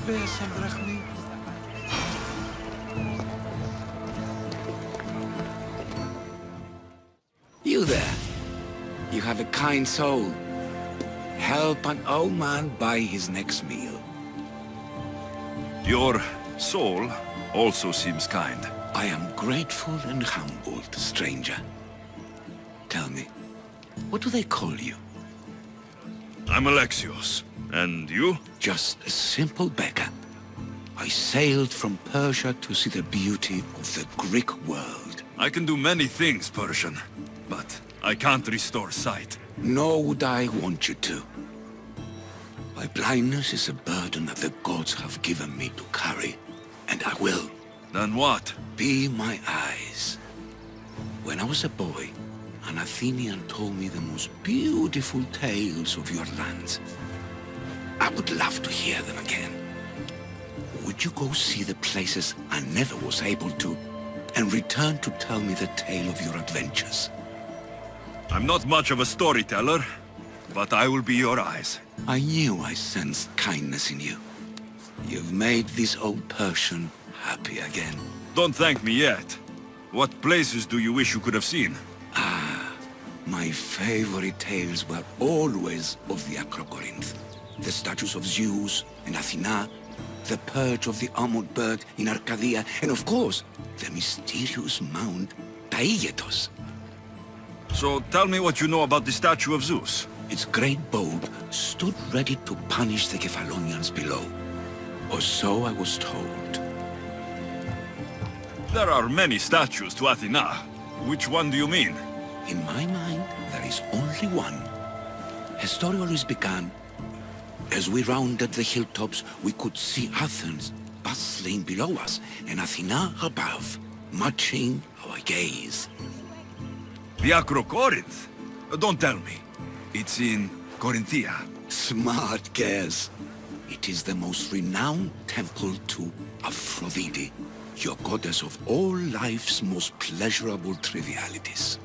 spare some drachmi? You there. You have a kind soul. Help an old man buy his next meal. Your soul also seems kind. I am grateful and humbled, stranger. Tell me, what do they call you? I'm Alexios. And you? Just a simple beggar. I sailed from Persia to see the beauty of the Greek world. I can do many things, Persian, but I can't restore sight. Nor would I want you to. My blindness is a burden that the gods have given me to carry, and I will. Then what? Be my eyes. When I was a boy, an Athenian told me the most beautiful tales of your lands. I would love to hear them again. Would you go see the places I never was able to, and return to tell me the tale of your adventures? I'm not much of a storyteller, but I will be your eyes. I knew I sensed kindness in you. You've made this old Persian happy again. Don't thank me yet. What places do you wish you could have seen? My favorite tales were always of the Akrokorinth. The statues of Zeus and Athena, the perch of the armored bird in Arkadia, and of course, the mysterious mound Taygetos. So tell me what you know about the statue of Zeus. Its great bolt stood ready to punish the Kephalonians below. Or so I was told. There are many statues to Athena. Which one do you mean? In my mind, there is only one. Her story always began. As we rounded the hilltops, we could see Athens bustling below us, and Athena above, matching our gaze. The Akrokorinth? Don't tell me. It's in Corinthia. Smart guess. It is the most renowned temple to Aphrodite, your goddess of all life's most pleasurable trivialities.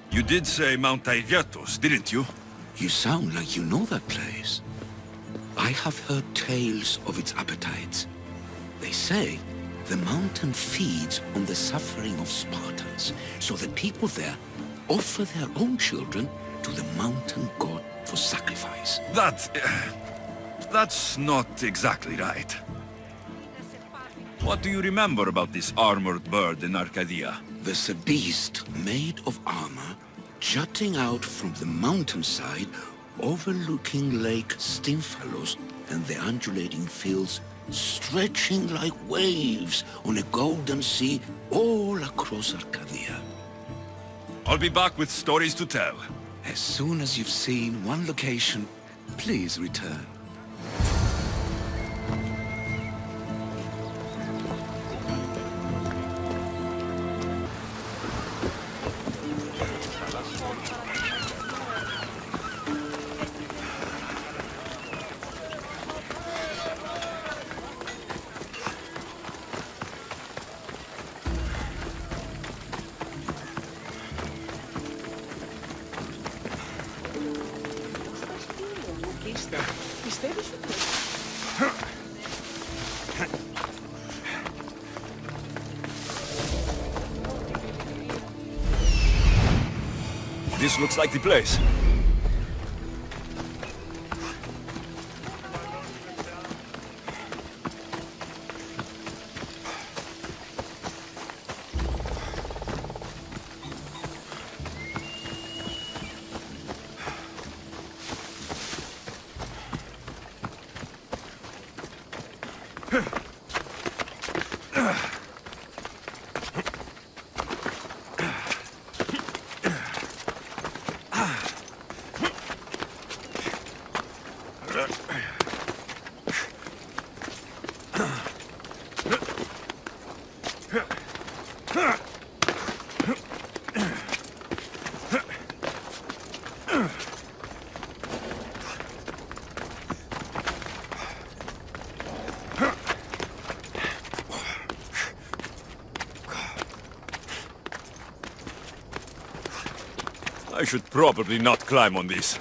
You did say Mount Taygetos, didn't you? You sound like you know that place. I have heard tales of its appetites. They say the mountain feeds on the suffering of Spartans, so the people there offer their own children to the mountain god for sacrifice. That's not exactly right. What do you remember about this armored bird in Arkadia? There's a beast made of armor jutting out from the mountainside, overlooking Lake Stymphalos and the undulating fields stretching like waves on a golden sea all across Arkadia. I'll be back with stories to tell. As soon as you've seen one location, please return. This looks like the place. I should probably not climb on this.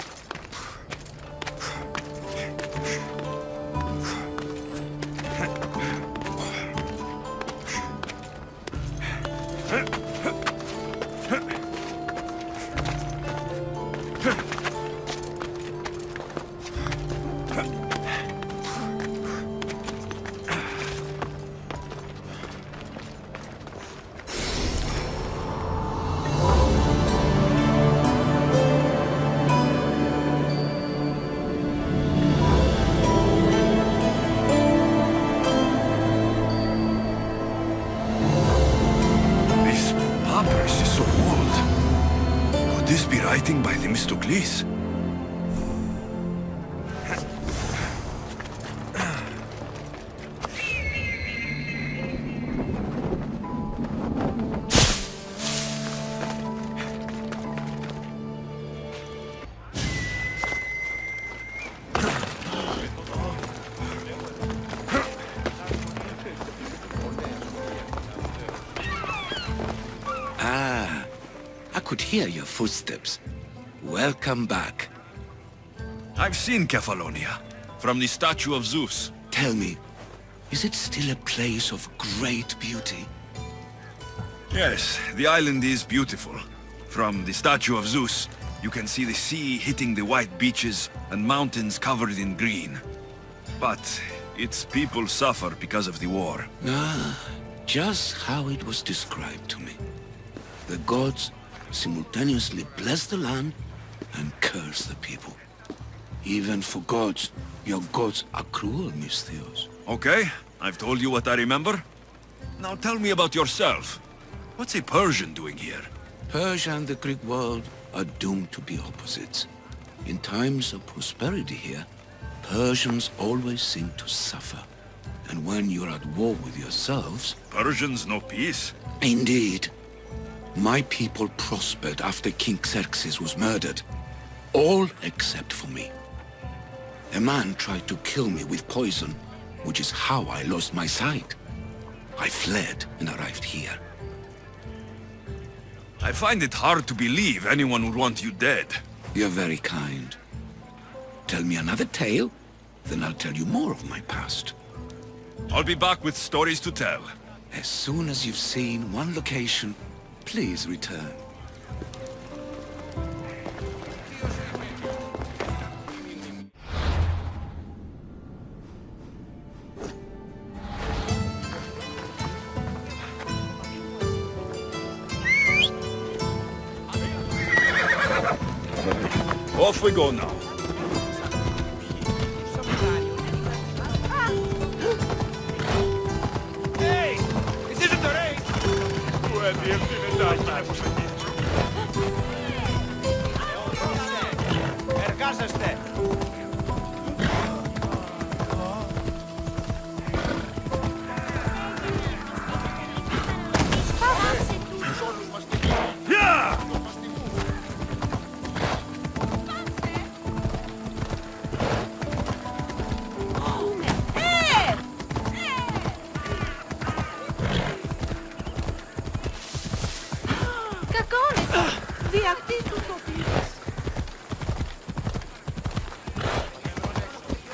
Themistocles. I could hear your footsteps. Welcome back. I've seen Kephallonia, from the statue of Zeus. Tell me, is it still a place of great beauty? Yes, the island is beautiful. From the statue of Zeus, you can see the sea hitting the white beaches and mountains covered in green. But its people suffer because of the war. Just how it was described to me. The gods simultaneously bless the land and curse the people. Even for gods, your gods are cruel, Misthios. Okay, I've told you what I remember. Now tell me about yourself. What's a Persian doing here? Persia and the Greek world are doomed to be opposites. In times of prosperity here, Persians always seem to suffer. And when you're at war with yourselves... Persians know peace? Indeed. My people prospered after King Xerxes was murdered. All except for me. A man tried to kill me with poison, which is how I lost my sight. I fled and arrived here. I find it hard to believe anyone would want you dead. You're very kind. Tell me another tale, then I'll tell you more of my past. I'll be back with stories to tell. As soon as you've seen one location, please return. Off we go now. Hey! This isn't the race! Εργάζεστε!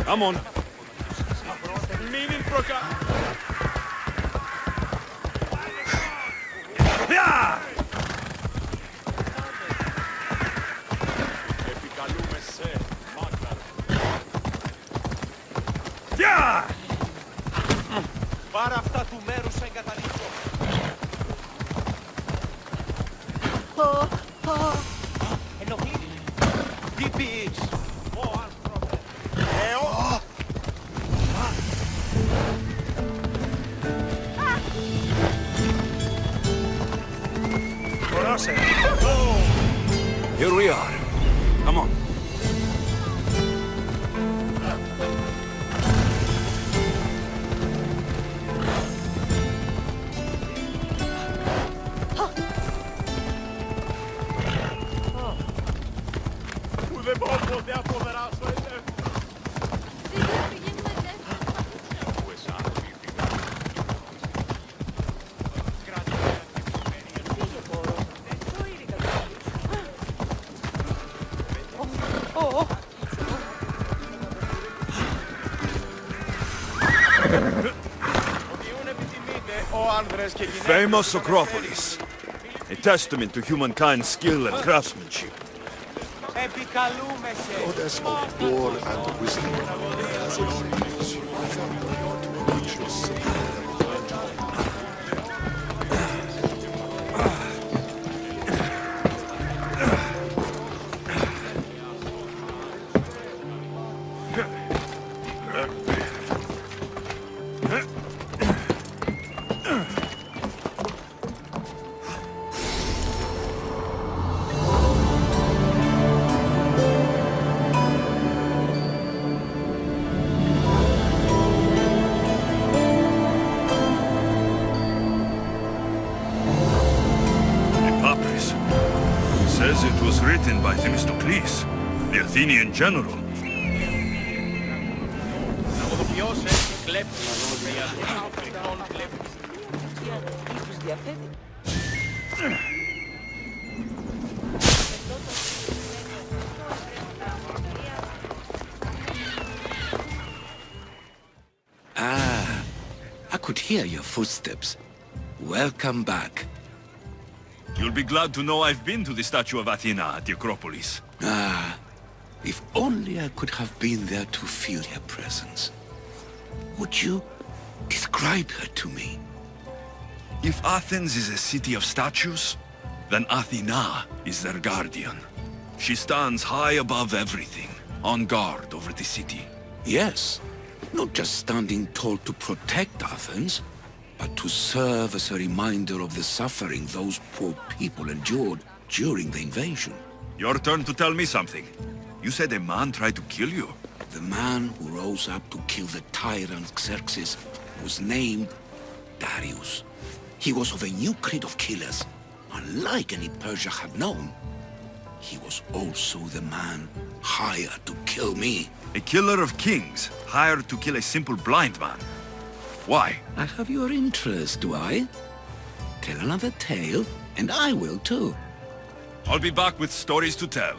Come on. Μην προκα... Επικαλούμε σε μάκαρο. Πάρε αυτά του μέρους σε εγκαταλείψω. Ενοχλεί. Τι πεις. Ω άνθρωπε. Here we are. Come on. Που δεν μπορώ ποτέ να αποδεράσω, είναι. Famous Acropolis. A testament to humankind's skill and craftsmanship. Goddess of war and wisdom, as it is Athenian general. Ah, I could hear your footsteps. Welcome back. You'll be glad to know I've been to the statue of Athena at the Acropolis. Ah, if only I could have been there to feel her presence. Would you describe her to me? If Athens is a city of statues, then Athena is their guardian. She stands high above everything, on guard over the city. Yes, not just standing tall to protect Athens, but to serve as a reminder of the suffering those poor people endured during the invasion. Your turn to tell me something. You said a man tried to kill you. The man who rose up to kill the tyrant Xerxes was named Darius. He was of a new creed of killers, unlike any Persia had known. He was also the man hired to kill me. A killer of kings, hired to kill a simple blind man. Why? I have your interest, do I? Tell another tale, and I will too. I'll be back with stories to tell.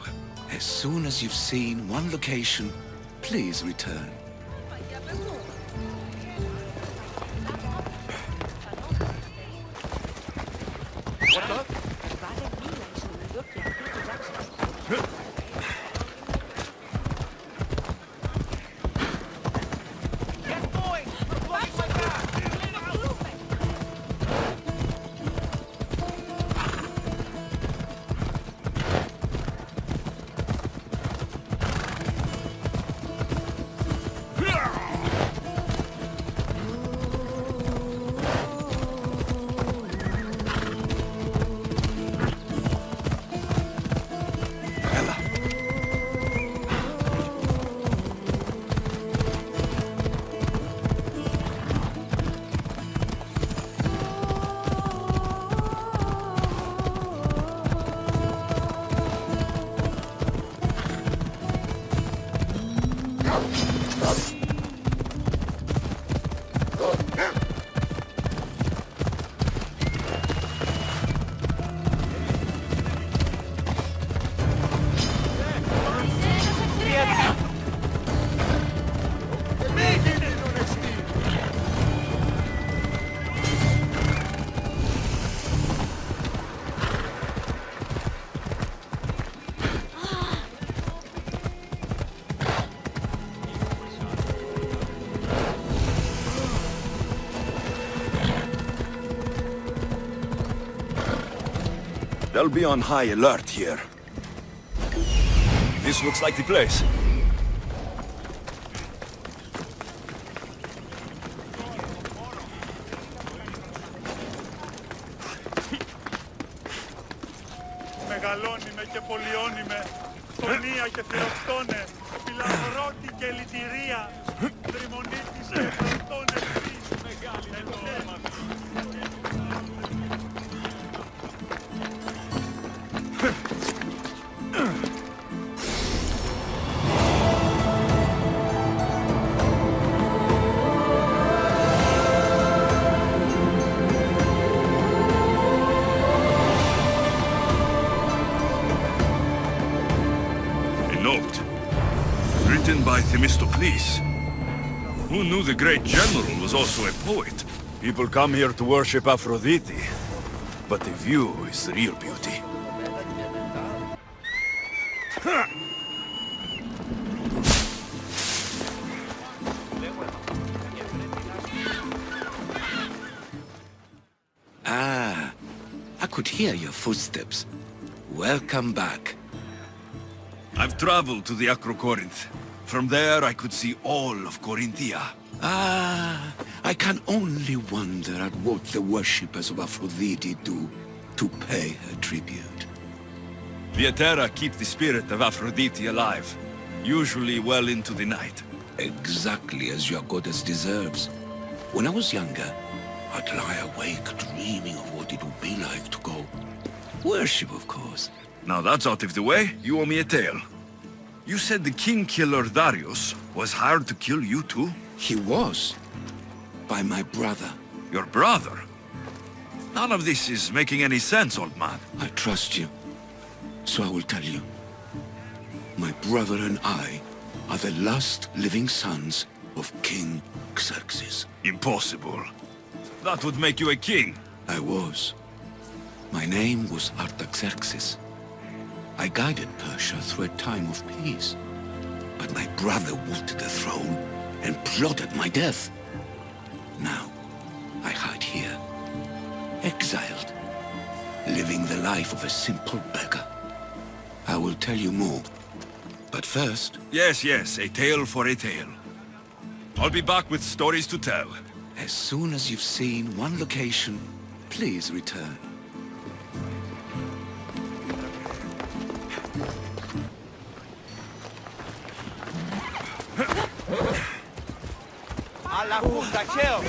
As soon as you've seen one location, please return. They'll be on high alert here. This looks like the place. Μεγαλώνει και πολιώνει με, τονία και θηροκτώνε, πυλαφορώτη και λυτηρία, δρυμονίτης και φροντώνε στις, μεγάλη με το όνομα. By Themistocles. Who knew the great general was also a poet? People come here to worship Aphrodite, but the view is the real beauty. Ah, I could hear your footsteps. Welcome back. I've traveled to the Akrokorinth. From there, I could see all of Corinthia. Ah, I can only wonder at what the worshippers of Aphrodite do to pay her tribute. The Etera keep the spirit of Aphrodite alive, usually well into the night. Exactly as your goddess deserves. When I was younger, I'd lie awake dreaming of what it would be like to go. Worship, of course. Now that's out of the way, you owe me a tale. You said the king killer Darius was hired to kill you too? He was. By my brother. Your brother? None of this is making any sense, old man. I trust you. So I will tell you. My brother and I are the last living sons of King Xerxes. Impossible. That would make you a king. I was. My name was Artaxerxes. I guided Persia through a time of peace. But my brother wanted the throne and plotted my death. Now, I hide here, exiled, living the life of a simple beggar. I will tell you more. But first... Yes, a tale for a tale. I'll be back with stories to tell. As soon as you've seen one location, please return. Alla puta, ciao!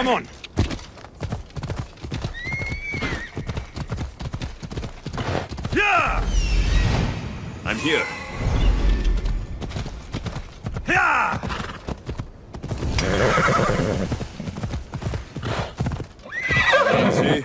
Come on! Yeah! I'm here. Yeah! See?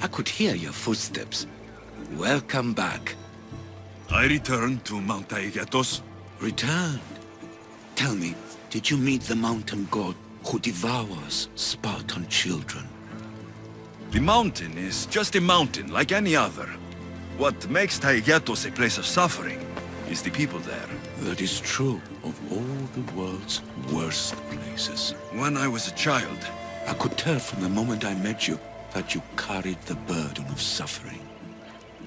I could hear your footsteps. Welcome back. I returned to Mount Taygetos. Returned? Tell me, did you meet the mountain god who devours Spartan children? The mountain is just a mountain like any other. What makes Taygetos a place of suffering is the people there. That is true of all the world's worst places. When I was a child, I could tell from the moment I met you that you carried the burden of suffering.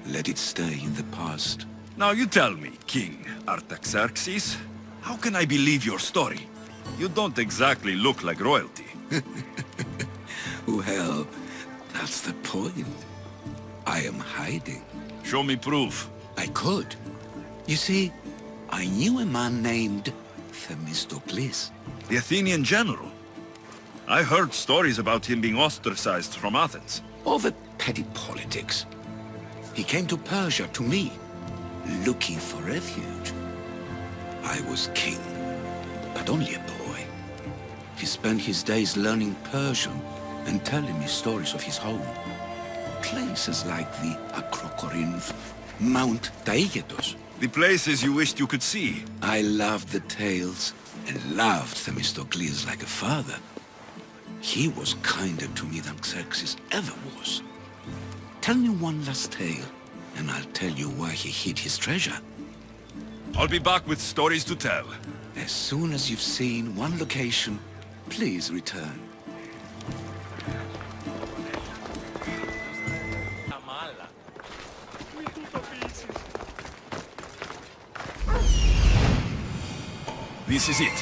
Let it stay in the past. Now you tell me, King Artaxerxes, how can I believe your story? You don't exactly look like royalty. Well, that's the point. I am hiding. Show me proof. I could. You see, I knew a man named Themistocles. The Athenian general. I heard stories about him being ostracized from Athens. Over petty politics. He came to Persia to me, looking for refuge. I was king, but only a boy. He spent his days learning Persian and telling me stories of his home. Places like the Akrokorinth, Mount Taygetos. The places you wished you could see. I loved the tales and loved Themistocles like a father. He was kinder to me than Xerxes ever was. Tell me one last tale, and I'll tell you where he hid his treasure. I'll be back with stories to tell. As soon as you've seen one location, please return. Μη τούτο ποιήσεις. This is it.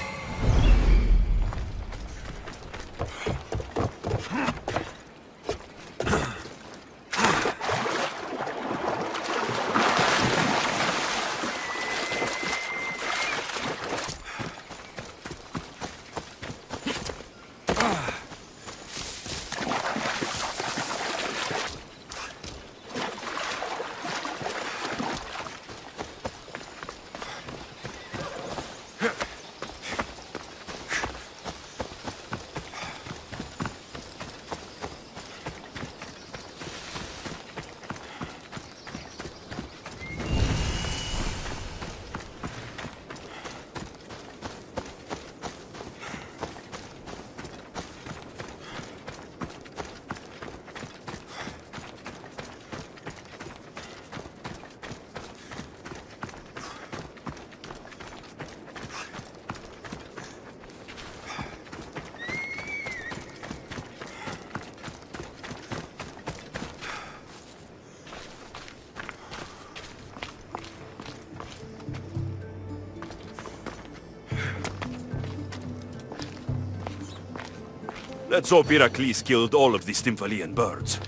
Let's hope Heracles killed all of the Stymphalian birds.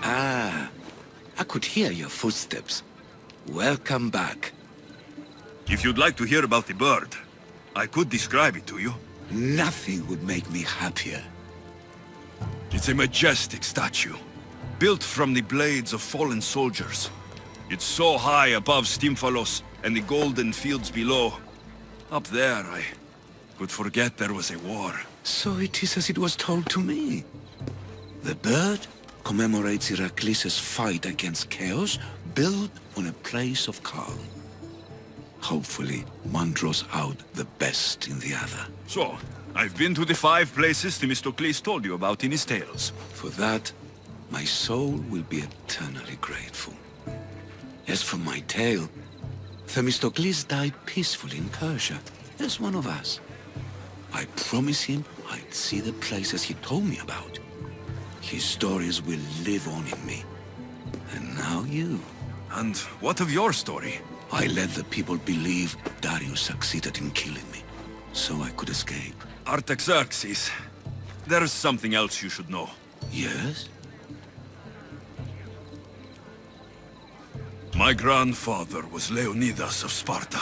Ah, I could hear your footsteps. Welcome back. If you'd like to hear about the bird, I could describe it to you. Nothing would make me happier. It's a majestic statue, built from the blades of fallen soldiers. It's so high above Stymphalos and the golden fields below. Up there, I could forget there was a war. So it is as it was told to me. The bird commemorates Heracles' fight against chaos, built on a place of calm. Hopefully, one draws out the best in the other. So, I've been to the 5 places Themistocles told you about in his tales. For that, my soul will be eternally grateful. As for my tale, Themistocles died peacefully in Persia, as one of us. I promise him I'd see the places he told me about. His stories will live on in me. And now you. And what of your story? I let the people believe Darius succeeded in killing me, so I could escape. Artaxerxes, there's something else you should know. Yes? My grandfather was Leonidas of Sparta.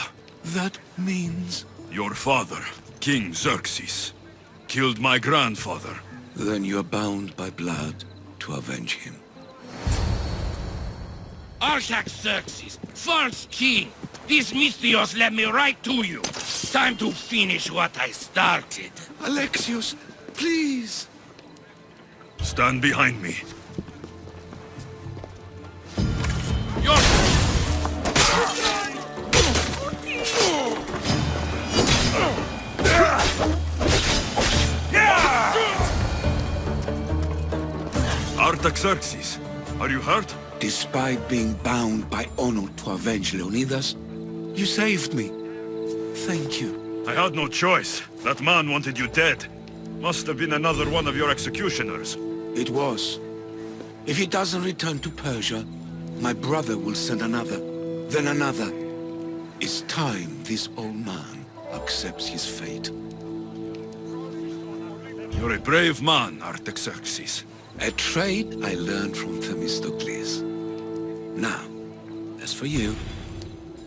That means... Your father, King Xerxes, killed my grandfather. Then you're bound by blood to avenge him. Artaxerxes, false king! These Mystios led me right to you. Time to finish what I started. Alexios, please! Stand behind me. Your... Artaxerxes, are you hurt? Despite being bound by honor to avenge Leonidas, you saved me. Thank you. I had no choice. That man wanted you dead. Must have been another one of your executioners. It was. If he doesn't return to Persia, my brother will send another, then another. It's time this old man accepts his fate. You're a brave man, Artaxerxes. A trade I learned from Themistocles. Now, as for you,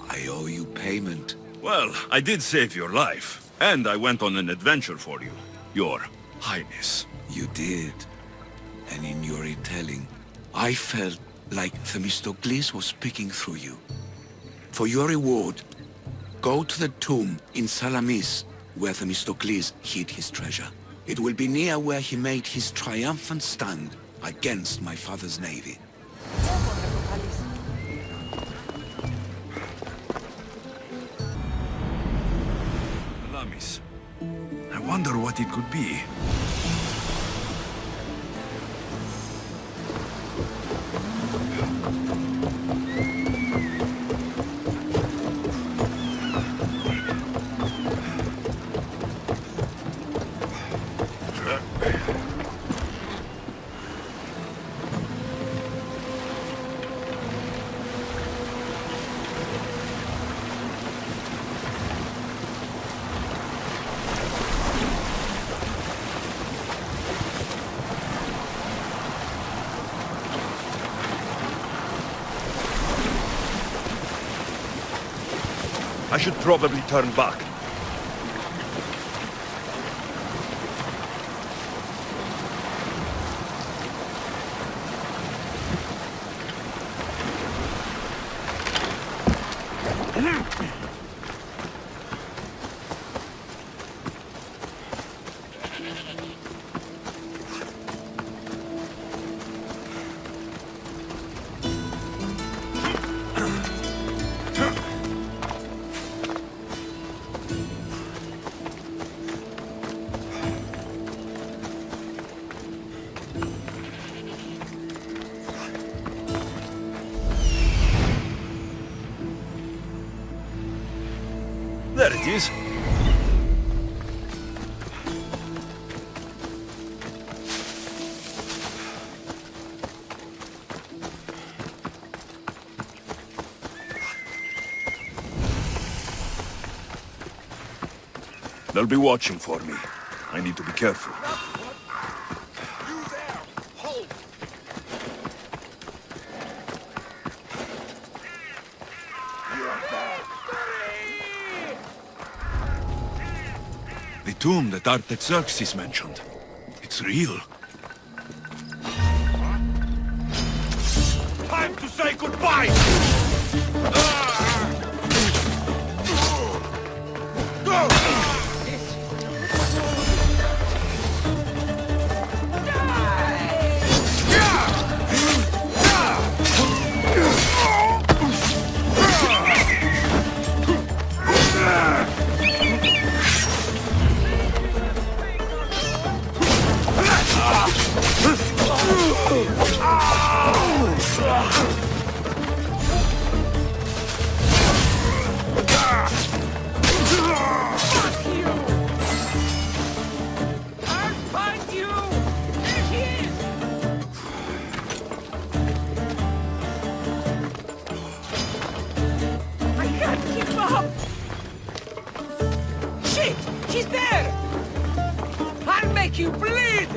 I owe you payment. Well, I did save your life, and I went on an adventure for you, Your Highness. You did. And in your retelling, I felt like Themistocles was speaking through you. For your reward, go to the tomb in Salamis, where Themistocles hid his treasure. It will be near where he made his triumphant stand against my father's navy. Salamis. I wonder what it could be. I should probably turn back. There it is. They'll be watching for me. I need to be careful. The tomb that Artaxerxes mentioned. It's real. Time to say goodbye! She's there! I'll make you bleed!